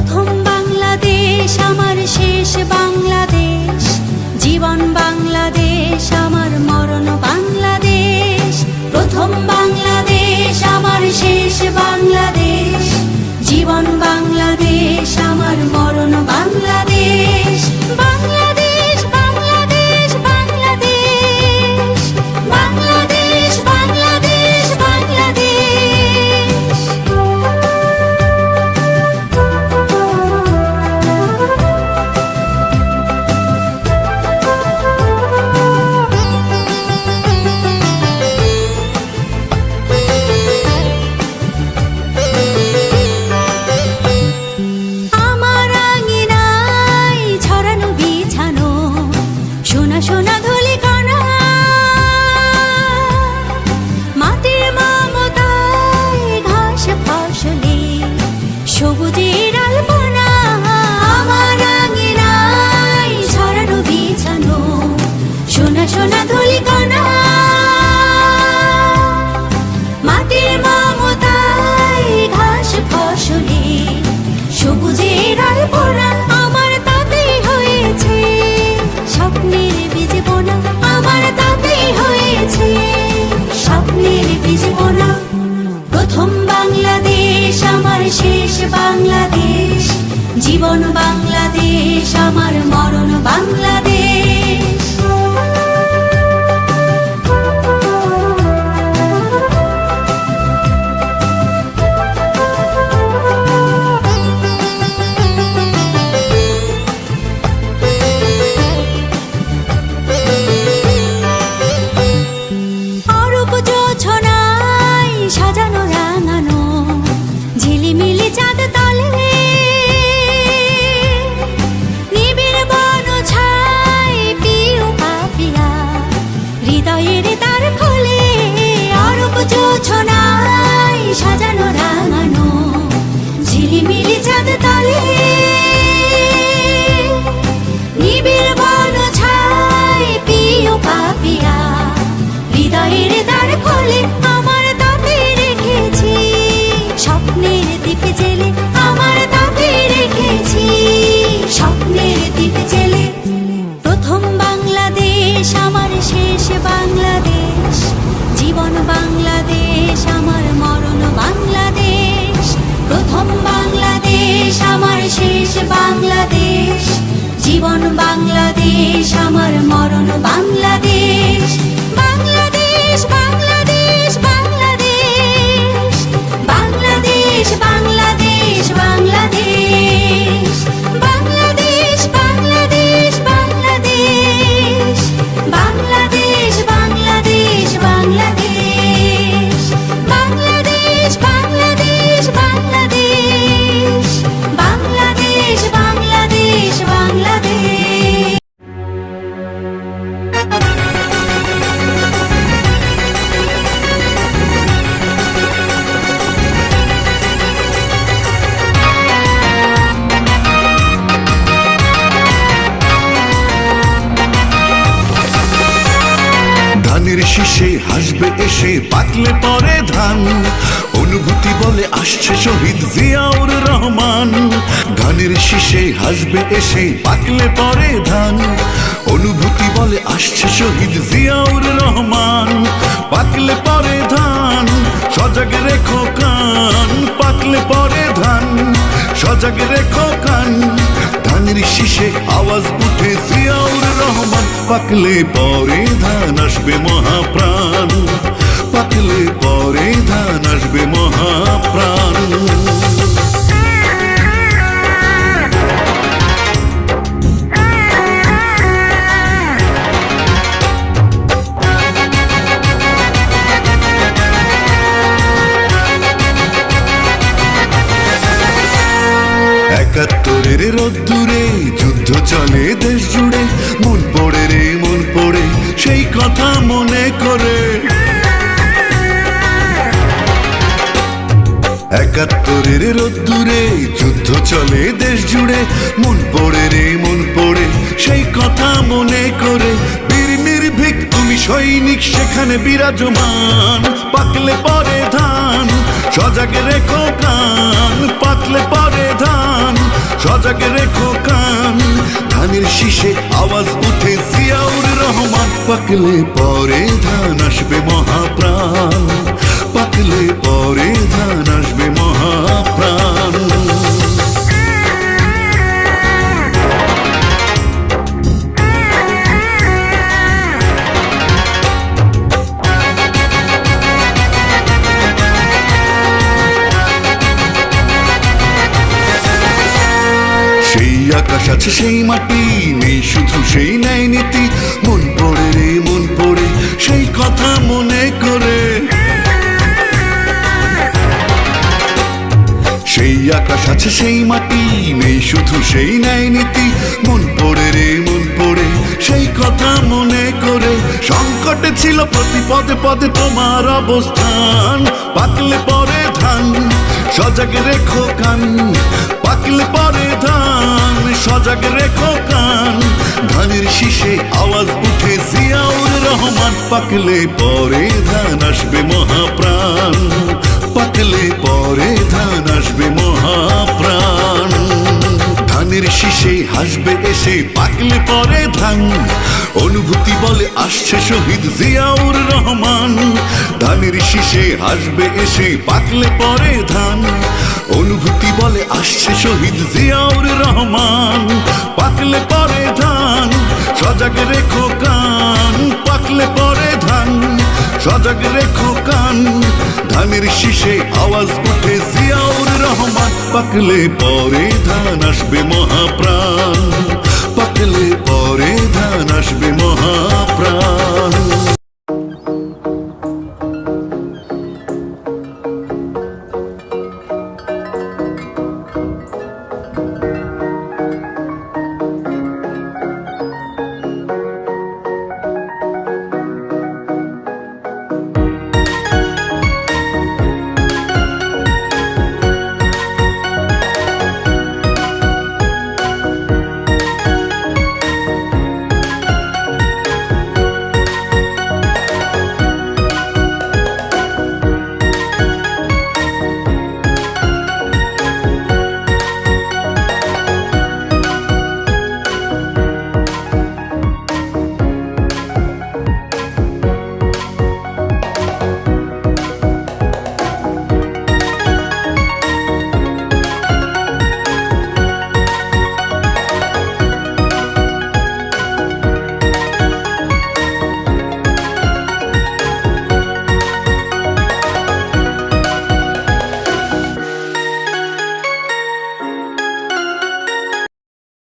প্রথম বাংলাদেশ আমার শেষ বাংলাদেশ, জীবন বাংলাদেশ আমার মরণ বাংলাদেশ। প্রথম বাংলাদেশ আমার শেষ বাংলাদেশ, জীবন বাংলাদেশ আমার মরণ বাংলাদেশ। বাংলাদেশ বাংলাদেশ বাংলাদেশ, বাংলাদেশ বাংলাদেশ বাংলাদেশ। আমার আঙিনায় ছড়ানো বিছানো সোনা সোনা ধূলিকণা, মাটির মমতায় ঘাস ফসলে সবুজের আলপনা। আমার আঙিনায় ছড়ানো বিছানো সোনা সোনা ধূলিকণা, মাটির মমতায় ঘাস ফসলে সবুজের আলপনা। আমার তাতেই হয়েছে স্বপ্নের বীজ বোনা, আমার তাতেই হয়েছে স্বপ্নের বীজ বোনা। প্রথম বাংলাদেশ আমার শেষ বাংলাদেশ, জীবন বাংলাদেশ আমার মরণ বাংলাদেশ। অরূপ জোছনায় সাজানো রাঙানো ঝিলিমিলি চাঁদ তলে, নিবিড় বন ছায় প্রিয় পাপিয়া হৃদয়ের দ্বার খোলে। অরূপ জোছনায় সাজানো রাঙানো ঝিলিমিলি চাঁদ তলে, নিবিড় বন ছায় প্রিয় পাপিয়া হৃদয়ের দ্বার খোলে। আমার তাতে রেখেছি স্বপ্নের দ্বীপ জেলে, আমার তাতে রেখেছি স্বপ্নের দ্বীপ জেলে। প্রথম বাংলাদেশ আমার শেষ বাংলাদেশ, জীবন বাংলাদেশ আমার মরণ বাংলাদেশ। প্রথম বাংলাদেশ আমার শেষ বাংলাদেশ, জীবন বাংলাদেশ আমার মরণ বাংলাদেশ। বাংলাদেশ বাংলাদেশ বাংলাদেশ, বাংলাদেশ বাংলাদেশ বাংলাদেশ, বাংলাদেশ বাংলাদেশ বাংলাদেশ, বাংলাদেশ বাংলাদেশ বাংলাদেশ, বাংলাদেশ বাংলাদেশ বাংলাদেশ, বাংলাদেশ বাংলাদেশ বাংলাদেশ। ধানের শীষে হাসবে এসে পাকলে পরে ধান, অনুভূতি বলে আসছে শহীদ জিয়াউর রহমান। ধানের শীষে হাসবে এসে পাকলে পরে ধান, অনুভূতি বলে আসছে শহীদ জিয়াউর রহমান। পাকলে পরে ধান সজাগ রেখো কান, পাকলে পরে ধান সজাগ রেখো কান। ধানের শীষে আওয়াজ উঠে জিয়াউর রহমান। পাকলে পরে ধান আসবে মহাপ্রাণ, পাকলে পরে ধান আসবে মহাপ্রাণ। একাত্তরের রোদ্দুরে যুদ্ধ চলে দেশ জুড়ে, মন পড়ে রে মন পড়ে সেই কথা মনে করে। একাত্তরের রোদ্দুরে যুদ্ধ চলে দেশ জুড়ে, মন পড়ে রে মন পড়ে সেই কথা মনে করে। বীর নির্ভীক তুমি সৈনিক সেখানে বিরাজমান। পাকলে পরে ধান সজাগ রেখো কান, পাকলে পরে ধান সজাগ রেখো কান। ধানের শীষে আওয়াজ উঠে জিয়াউর রহমান। পাকলে পরে ধান আসবে মহাপ্রাণ, পাকলে পরে ধান আসবে মহাপ্রাণ। সেই আকাশ আছে সেই মাটি, নেই শুধু সেই ন্যায় নীতি। মন পড়ে রে মন পড়ে সেই কথা মনে করে। সেই আকাশ আছে সেই মাটি, নেই শুধু সেই ন্যায় নীতি। মন পড়ে রে মন পড়ে সেই কথা মনে করে। সংকটে ছিল প্রতি পদে পদে তোমার অবস্থান। পাকলে পরে ধান সজাগ রেখো কান, পাকলে পরে ধান সজাগ রেখো কান। ধানের শীষে আওয়াজ উঠে জিয়াউর রহমান। পাকলে পরে ধান আসবে মহাপ্রাণ, পাকলে পরে ধান আসবে মহাপ্রাণ। ধানের শীষে হাসবে এসে পাকলে পরে ধান। অনুভূতি বলে আসছে শহীদ জিয়াউর রহমান। ধানের শীষে হাসবে এসে পাকলে পরে ধান। অনুভূতি বলে আসছে শহীদ জিয়াউর রহমান। পাকলে পরে ধান সজাগ রেখো কান, পাকলে পরে ধান সজাগ রেখো কান। ধানের শীষে আওয়াজ উঠে জিয়াউর রহমান। পাকলে পরে ধান আসবে মহাপ্রাণ, পাকলে পরে ধান আসবে মহাপ্রাণ।